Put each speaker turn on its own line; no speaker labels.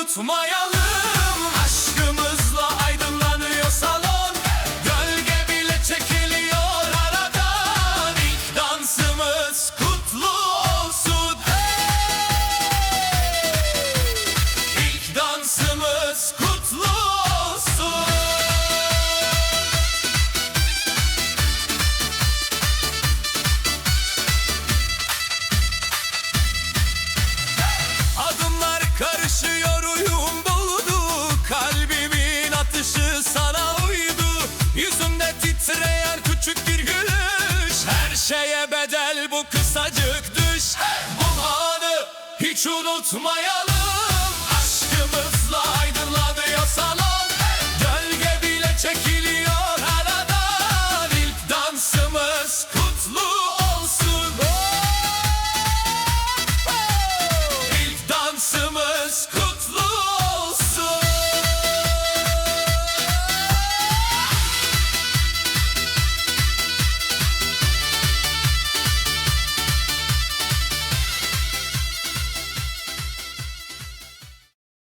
unutmayalım. Aşkımızla aydınlanıyor salon, gölge bile çekiliyor aradan. İlk dansımız kutlu olsun. İlk dansımız kutlu olsun. Adımlar karışıyor, uyum buldu, kalbimin atışı sana uydu. Yüzümde titreyen küçük bir gülüş, her şeye bedel bu kısacık düş. Bu anı hiç unutmayalım.